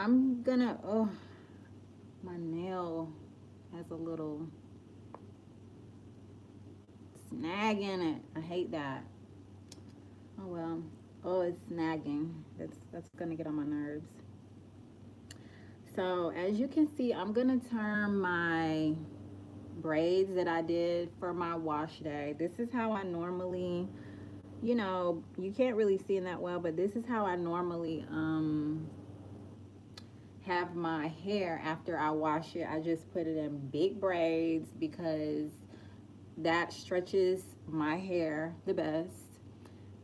I'm gonna, oh, my nail has a little snag in it. I hate that. Oh well. Oh, it's snagging. That's gonna get on my nerves. So as you can see, I'm gonna turn my braids that I did for my wash day. This is how I normally, you can't really see in that well, but this is how I normally have my hair after I wash it. I just put it in big braids because that stretches my hair the best,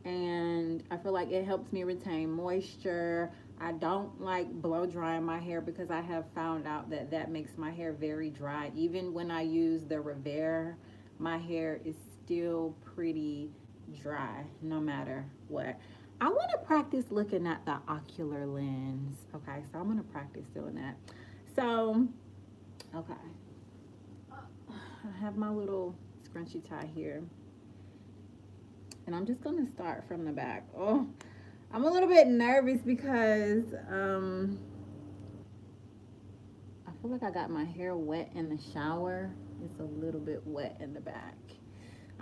and I feel like it helps me retain moisture. I don't like blow drying my hair because I have found out that that makes my hair very dry. Even when I use the Revere, my hair is still pretty dry no matter what. I want to practice looking at the ocular lens. Okay, so I'm going to practice doing that. So, okay. I have my little scrunchie tie here. And I'm just going to start from the back. Oh, I'm a little bit nervous because I feel like I got my hair wet in the shower. It's a little bit wet in the back.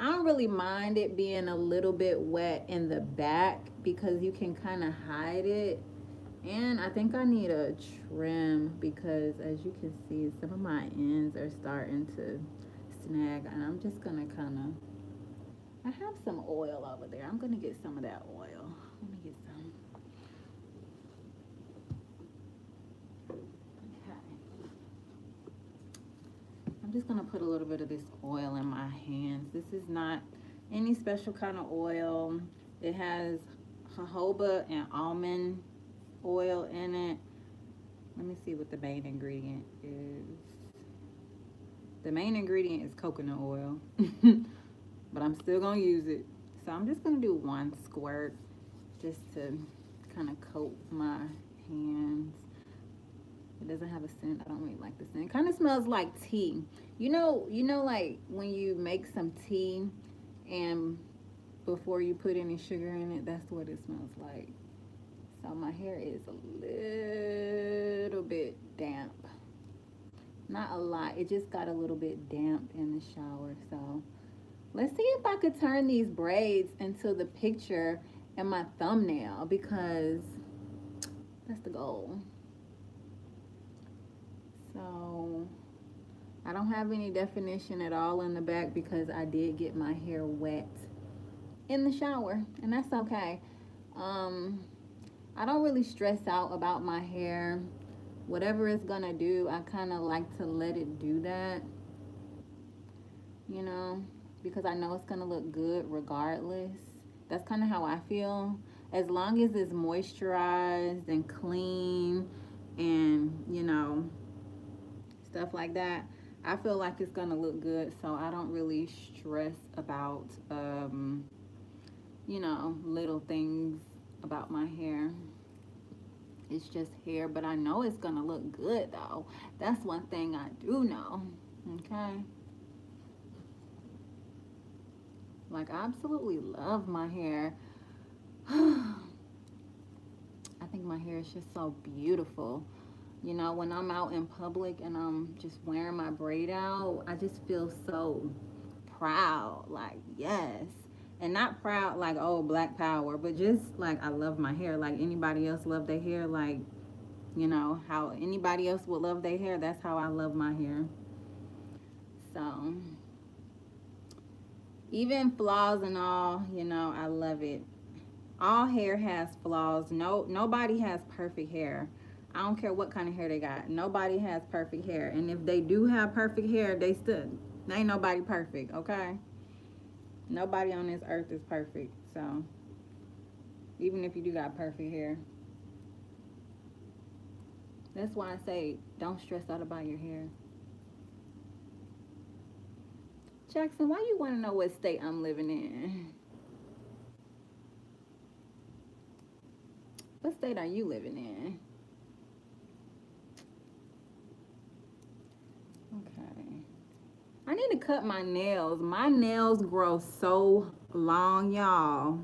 I don't really mind it being a little bit wet in the back because you can kind of hide it. And I think I need a trim because as you can see, some of my ends are starting to snag. And I'm just going to kind of, I have some oil over there. I'm going to get some of that oil. Let me get some. Okay. I'm just going to put a little bit of this oil in my hands. This is not any special kind of oil. It has jojoba and almond oil in it. Let me see what the main ingredient is. The main ingredient is coconut oil, but I'm still gonna use it. So I'm just gonna do one squirt just to kind of coat my hands. It doesn't have a scent. I don't really like the scent. It kind of smells like tea. Like when you make some tea and before you put any sugar in it, that's what it smells like. So my hair is a little bit damp. Not a lot. It just got a little bit damp in the shower. So let's see if I could turn these braids into the picture in my thumbnail because that's the goal. So I don't have any definition at all in the back because I did get my hair wet in the shower, and that's okay. I don't really stress out about my hair. Whatever it's gonna do, I kind of like to let it do that, because I know it's gonna look good regardless. That's kind of how I feel. As long as it's moisturized and clean and, stuff like that, I feel like it's gonna look good. So I don't really stress about, little things about my hair. It's just hair, but I know it's gonna look good though. That's one thing I do know. Okay. Like, I absolutely love my hair. I think my hair is just so beautiful. When I'm out in public and I'm just wearing my braid out, I just feel so proud. Like, yes. And not proud like, oh, black power, but just like I love my hair. Like anybody else love their hair. Like, how anybody else would love their hair. That's how I love my hair. So even flaws and all, I love it. All hair has flaws. Nobody has perfect hair. I don't care what kind of hair they got. Nobody has perfect hair. And if they do have perfect hair, they ain't nobody perfect, okay? Nobody on this earth is perfect. So even if you do got perfect hair, that's why I say don't stress out about your hair. Jackson, why you want to know what state I'm living in? What state are you living in? Okay. I need to cut my nails. My nails grow so long, y'all.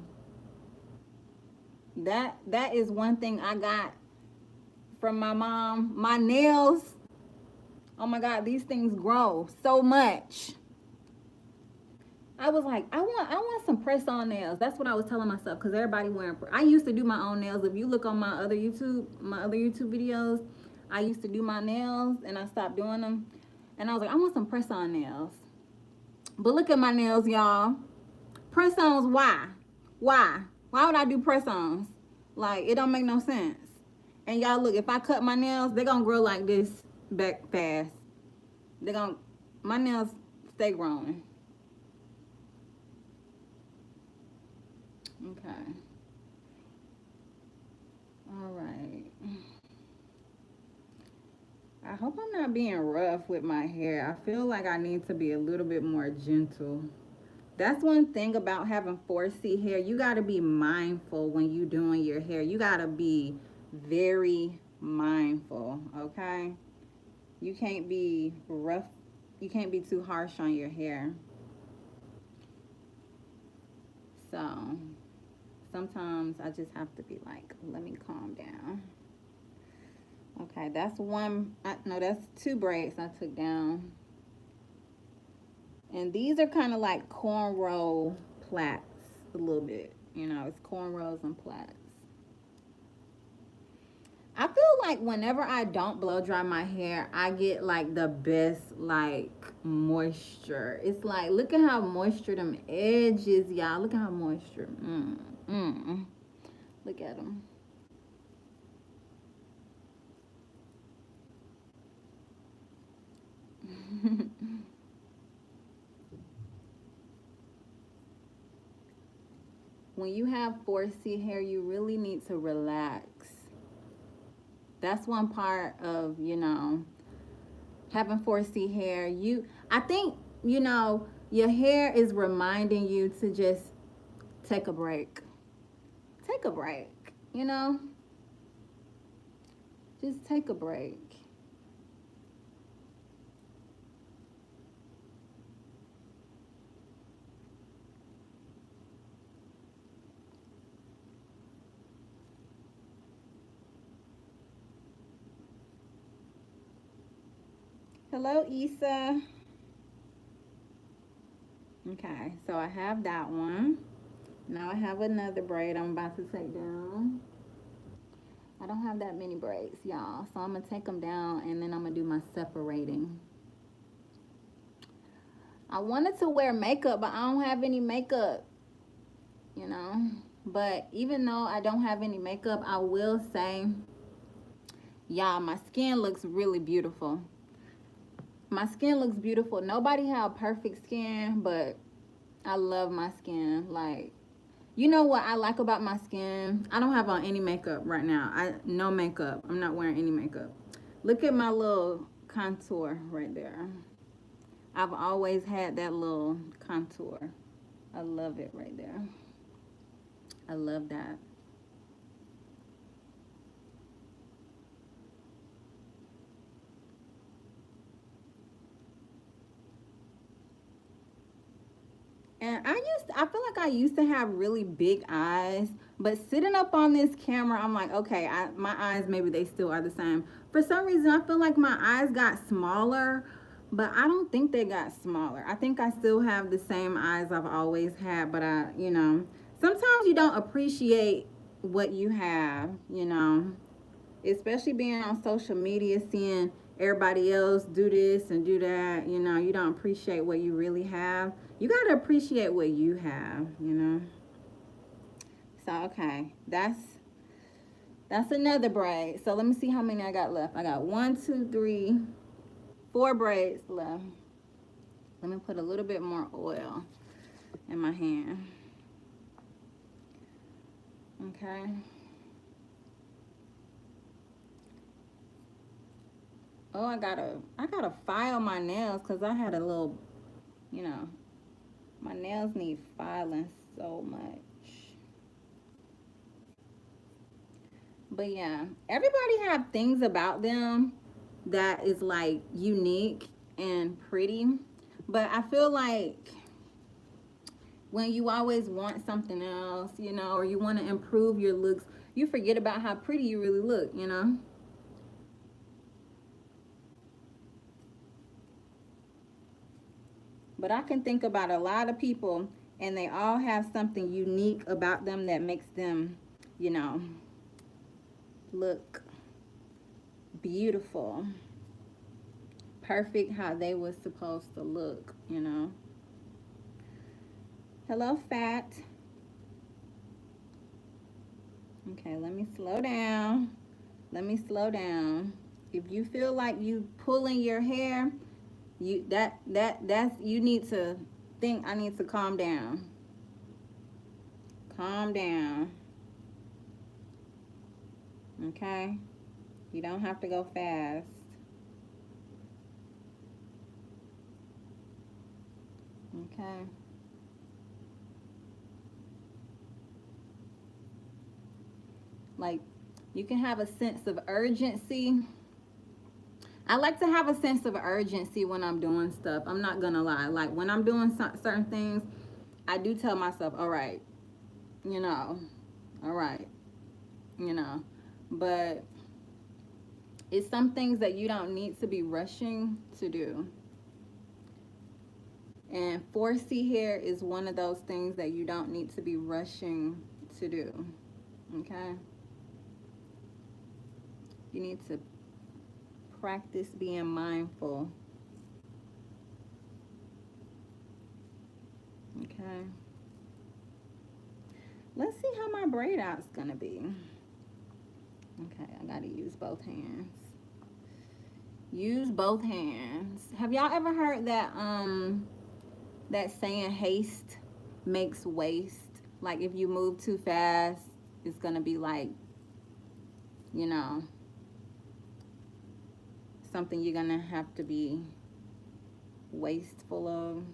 That is one thing I got from my mom. My nails, oh my God, these things grow so much. I was like, I want some press-on nails. That's what I was telling myself, because everybody wearing. I used to do my own nails. If you look on my other YouTube videos, I used to do my nails, and I stopped doing them. And I was like, I want some press-on nails. But look at my nails, y'all. Press-ons, why? Why? Why would I do press-ons? Like, it don't make no sense. And y'all look, if I cut my nails, they're gonna grow like this back fast. My nails stay growing. Okay. All right. I hope I'm not being rough with my hair. I feel like I need to be a little bit more gentle. That's one thing about having 4C hair. You got to be mindful when you're doing your hair. You got to be very mindful, okay? You can't be rough. You can't be too harsh on your hair. So sometimes I just have to be like, let me calm down. Okay, that's that's 2 braids I took down. And these are kind of like cornrow plaits a little bit. You know, it's cornrows and plaits. I feel like whenever I don't blow dry my hair, I get like the best like moisture. It's like, look at how moisture them edges, y'all. Look at how moisture. Look at them. When you have 4C hair, you really need to relax. That's one part of, you know, having 4C hair. I think, you know, your hair is reminding you to just take a break. Take a break, you know? Just take a break. Hello, Issa. Okay, so I have that one. Now I have another braid I'm about to take down. I don't have that many braids, y'all. So I'm going to take them down and then I'm going to do my separating. I wanted to wear makeup, but I don't have any makeup, you know. But even though I don't have any makeup, I will say, y'all, my skin looks really beautiful. My skin looks beautiful. Nobody have perfect skin, but I love my skin. Like, you know what I like about my skin? I don't have on any makeup right now. No makeup. I'm not wearing any makeup. Look at my little contour right there. I've always had that little contour. I love it right there. I love that. And I feel like I used to have really big eyes, but sitting up on this camera, I'm like, okay, my eyes, maybe they still are the same. For some reason, I feel like my eyes got smaller, but I don't think they got smaller. I think I still have the same eyes I've always had, but you know, sometimes you don't appreciate what you have, you know, especially being on social media, seeing everybody else do this and do that, you know, you don't appreciate what you really have. You got to appreciate what you have, you know. So, okay, that's another braid. So let me see how many I got left. I got 1, 2, 3, 4 braids left. Let me put a little bit more oil in my hand. Okay. Oh, I gotta file my nails because I had a little, you know, my nails need filing so much. But yeah, everybody have things about them that is like unique and pretty. But I feel like when you always want something else, you know, or you want to improve your looks, you forget about how pretty you really look, you know. But I can think about a lot of people, and they all have something unique about them that makes them, you know, look beautiful, perfect how they was supposed to look, you know. Hello, fat. Okay, let me slow down. Let me slow down. If you feel like you pulling your hair, that's you need to think I need to calm down. Calm down. Okay? You don't have to go fast. Okay? Like, you can have a sense of urgency. I like to have a sense of urgency when I'm doing stuff. I'm not gonna lie. Like, when I'm doing certain things, I do tell myself, all right, you know, all right, you know. But it's some things that you don't need to be rushing to do. And 4C hair is one of those things that you don't need to be rushing to do. Okay? You need to practice being mindful. Okay? Let's see how my braid out's gonna be. Okay, I gotta use both hands. Use both hands. Have y'all ever heard that saying, haste makes waste? Like, if you move too fast, it's gonna be like, you know, something you're gonna have to be wasteful of.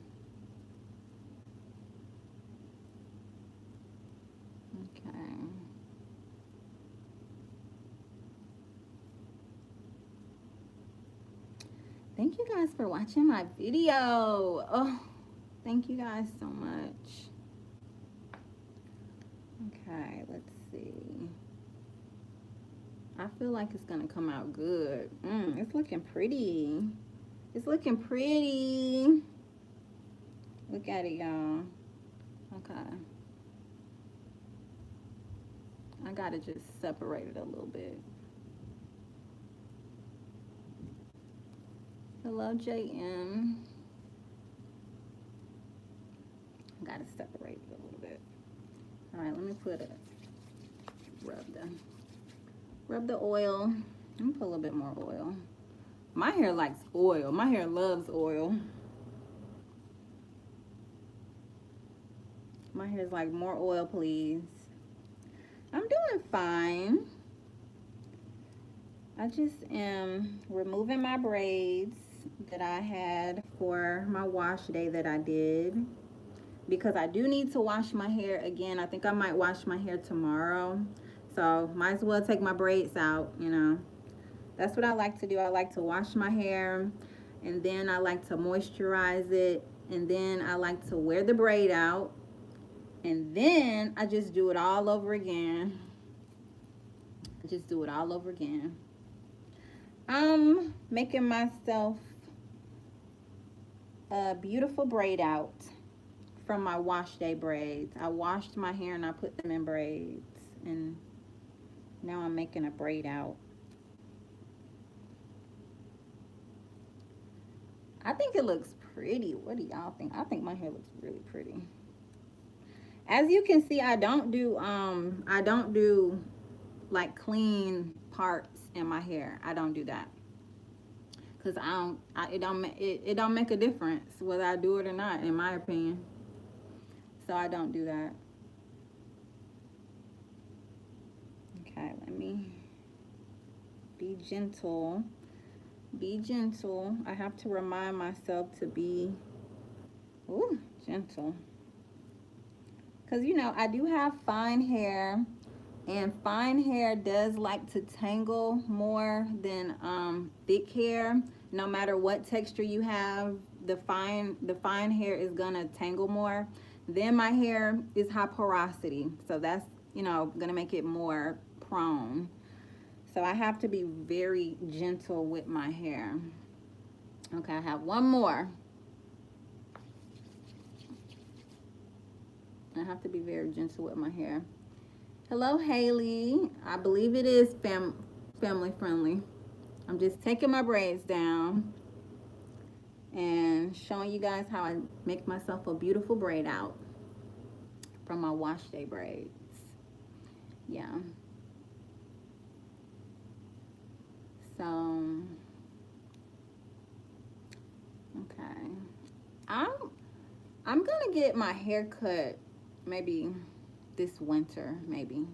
Okay. Thank you guys for watching my video. Oh, thank you guys so much. Okay, let's see. I feel like it's gonna come out good. It's looking pretty. It's looking pretty. Look at it, y'all. Okay. I gotta just separate it a little bit. Hello, JM. I gotta separate it a little bit. All right, let me put it. Rub the oil. Let me put a little bit more oil. My hair likes oil. My hair loves oil. My hair's like, more oil, please. I'm doing fine. I just am removing my braids that I had for my wash day that I did, because I do need to wash my hair again. I think I might wash my hair tomorrow. So might as well take my braids out, you know. That's what I like to do. I like to wash my hair, and then I like to moisturize it, and then I like to wear the braid out, and then I just do it all over again. Just do it all over again. I'm making myself a beautiful braid out from my wash day braids. I washed my hair and I put them in braids, and now I'm making a braid out. I think it looks pretty. What do y'all think? I think my hair looks really pretty. As you can see, I don't do like clean parts in my hair. I don't do that, because it don't make a difference whether I do it or not, in my opinion. So I don't do that. Okay, let me be gentle. Be gentle. I have to remind myself to be gentle, because you know I do have fine hair, and fine hair does like to tangle more than thick hair. No matter what texture you have, the fine hair is gonna tangle more. Then my hair is high porosity, so that's, you know, gonna make it more prone. So I have to be very gentle with my hair. Okay, I have one more. I have to be very gentle with my hair. Hello, Haley. I believe it is family friendly. I'm just taking my braids down and showing you guys how I make myself a beautiful braid out from my wash day braids. Yeah. So, okay. I'm I'm gonna get my hair cut maybe this winter, maybe.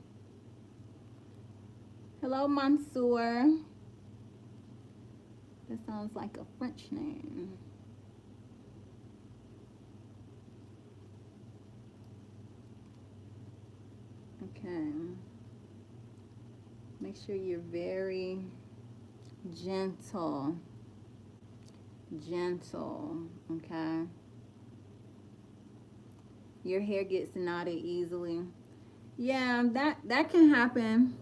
Hello, Mansour. That sounds like a French name. Okay. Make sure you're very gentle. Gentle, okay? Your hair gets knotted easily. Yeah, that can happen,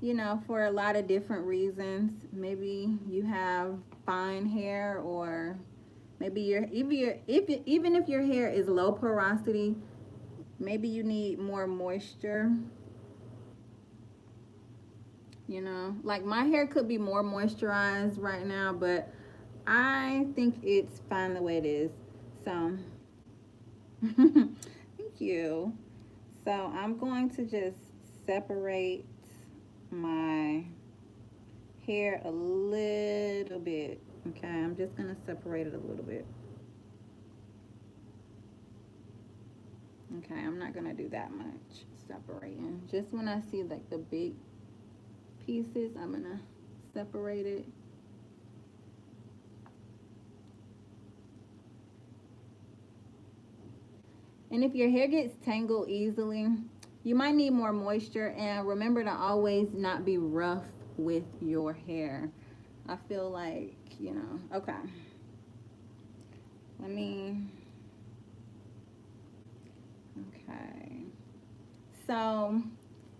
you know, for a lot of different reasons. Maybe you have fine hair, or maybe even if your hair is low porosity, maybe you need more moisture. You know, like my hair could be more moisturized right now, but I think it's fine the way it is. So, thank you. So I'm going to just separate my hair a little bit. Okay, I'm just gonna separate it a little bit. Okay, I'm not gonna do that much separating. Just when I see like the big pieces, I'm gonna separate it. And if your hair gets tangled easily, you might need more moisture. And remember to always not be rough with your hair. I feel like, you know, okay. Let me, okay. So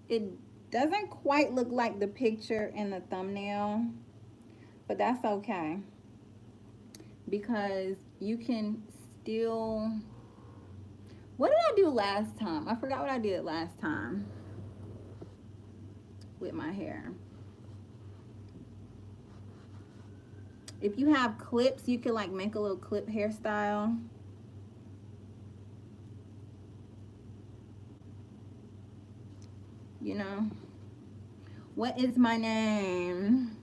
it doesn't quite look like the picture in the thumbnail, but that's okay, because you can still, what did I do last time? I forgot what I did last time with my hair. If you have clips, you can like make a little clip hairstyle. You know. What is my name?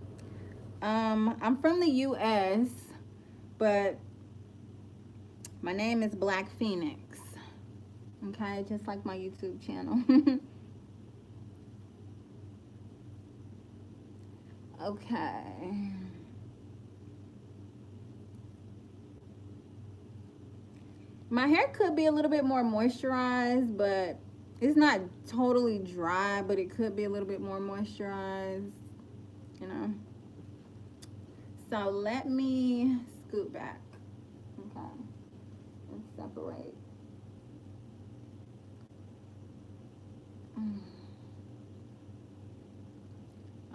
I'm from the US, but my name is Black Phoenix. Okay, just like my YouTube channel. Okay. My hair could be a little bit more moisturized, but it's not totally dry, but it could be a little bit more moisturized, you know. So let me scoot back. Okay. And separate.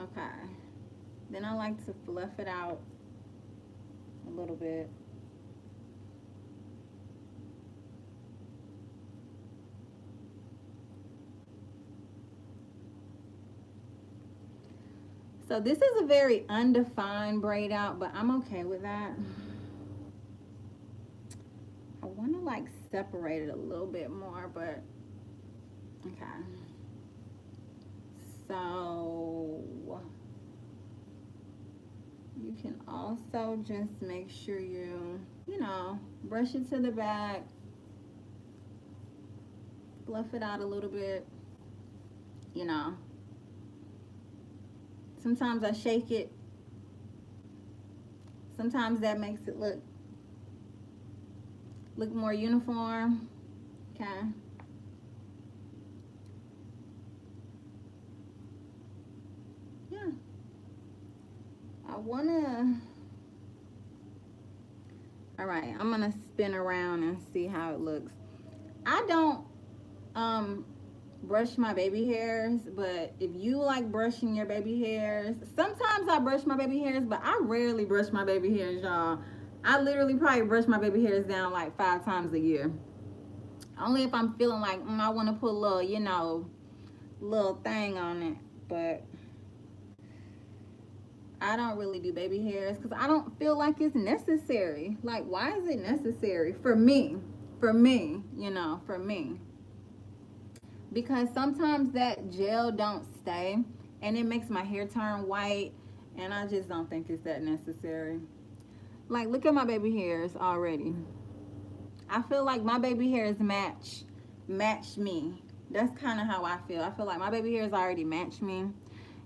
Okay. Then I like to fluff it out a little bit. So this is a very undefined braid out, but I'm okay with that. I want to like separate it a little bit more, but okay. So you can also just make sure you know, brush it to the back, fluff it out a little bit, you know. Sometimes I shake it. Sometimes that makes it look more uniform. Okay. Yeah. I wanna, all right, I'm gonna spin around and see how it looks. I don't brush my baby hairs, but if you like brushing your baby hairs, sometimes I brush my baby hairs, but I rarely brush my baby hairs, y'all. I literally probably brush my baby hairs down like 5 times a year. Only if I'm feeling like I want to put a little, you know, little thing on it. But I don't really do baby hairs because I don't feel like it's necessary. Like, why is it necessary for me? For me, you know, for me. Because sometimes that gel don't stay and it makes my hair turn white, and I just don't think it's that necessary. Like, look at my baby hairs already. I feel like my baby hairs match me. That's kind of how I feel. I feel like my baby hairs already match me.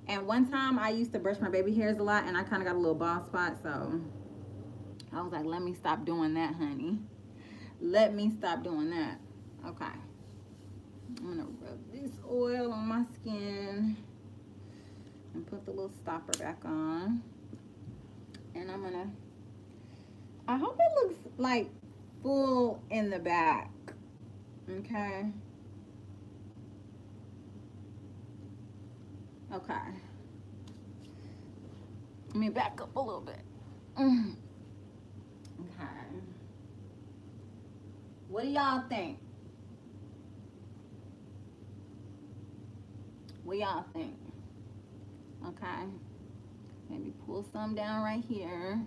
And one time I used to brush my baby hairs a lot and I kind of got a little bald spot, so I was like, let me stop doing that, honey. Let me stop doing that. Okay. I'm gonna rub this oil on my skin and put the little stopper back on. And I hope it looks like full in the back. Okay. Okay. Let me back up a little bit. Okay. What do y'all think? What y'all think? Okay. Maybe pull some down right here.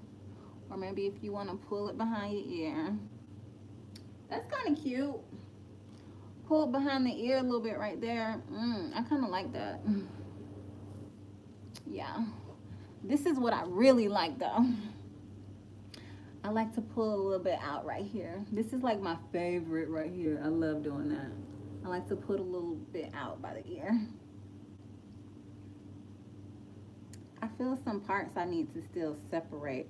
Or maybe if you want to pull it behind your ear. That's kind of cute. Pull it behind the ear a little bit right there. I kind of like that. Yeah. This is what I really like though. I like to pull a little bit out right here. This is like my favorite right here. I love doing that. I like to put a little bit out by the ear. I feel some parts I need to still separate.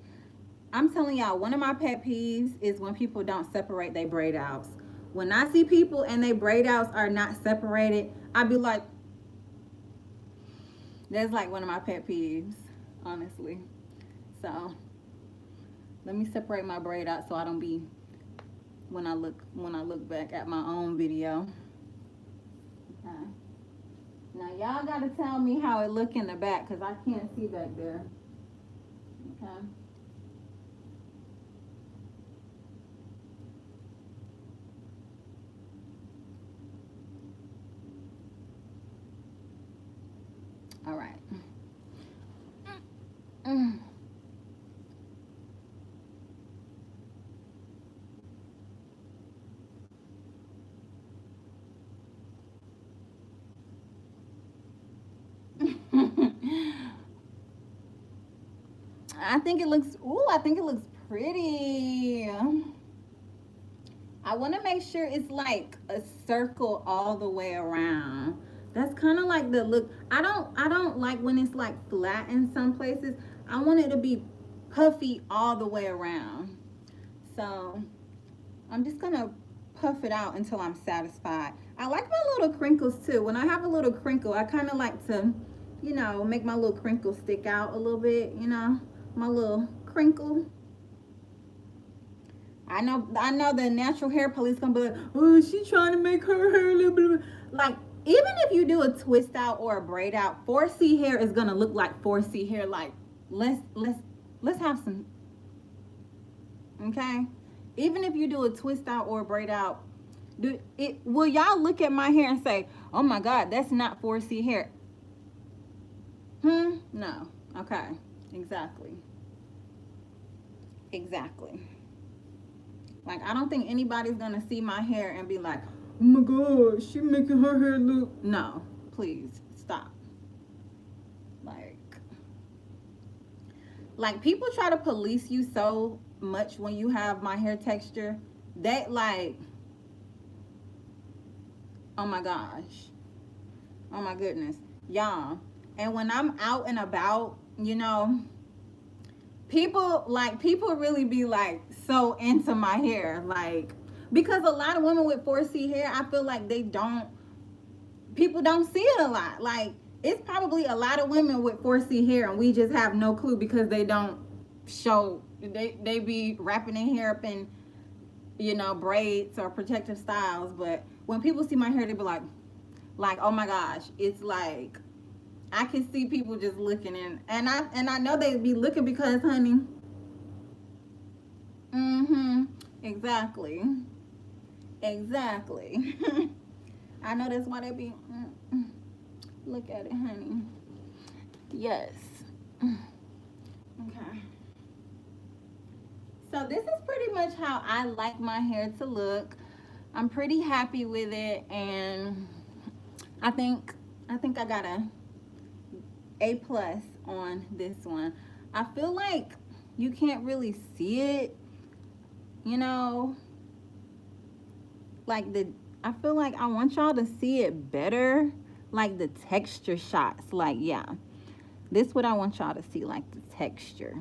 I'm telling y'all, one of my pet peeves is when people don't separate their braid outs. When I see people and their braid outs are not separated, I be like, that's like one of my pet peeves, honestly. So let me separate my braid out so I don't be, when I look back at my own video. Okay. Now y'all gotta tell me how it look in the back because I can't see back there. Okay. All right. I think it looks, I think it looks pretty. I want to make sure it's like a circle all the way around. That's kind of like the look. I don't like when it's like flat in some places. I want it to be puffy all the way around. So I'm just gonna puff it out until I'm satisfied. I like my little crinkles too. When I have a little crinkle, I kind of like to, you know, make my little crinkle stick out a little bit, you know, my little crinkle. I know the natural hair police gonna be like, oh, she trying to make her hair a little bit. Like, even if you do a twist out or a braid out, 4C hair is gonna look like 4C hair. Like, let's have some, okay? Even if you do a twist out or a braid out, will y'all look at my hair and say, oh my God, that's not 4C hair? No. Okay. Exactly. Exactly. Like, I don't think anybody's gonna see my hair and be like, oh my God, she making her hair look. No, please stop. Like people try to police you so much when you have my hair texture. That like, oh my gosh, oh my goodness, y'all. And when I'm out and about, you know, people really be like so into my hair, like, because a lot of women with 4C hair, I feel like people don't see it a lot. Like, it's probably a lot of women with 4C hair and we just have no clue because they don't show, they be wrapping their hair up in, you know, braids or protective styles. But when people see my hair, they be like, oh my gosh, it's like, I can see people just looking and I know they be looking because, honey, exactly. Exactly. I know that's why they be, look at it, honey. Yes. Okay. So this is pretty much how I like my hair to look. I'm pretty happy with it, and I think I got A plus on this one. I feel like you can't really see it, you know, like I feel like I want y'all to see it better, like the texture shots. Like, yeah, this what I want y'all to see, like the texture.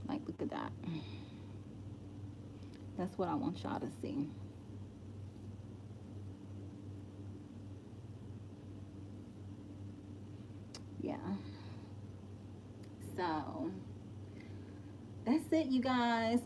Like, look at that. That's what I want y'all to see. Yeah. So that's it, you guys.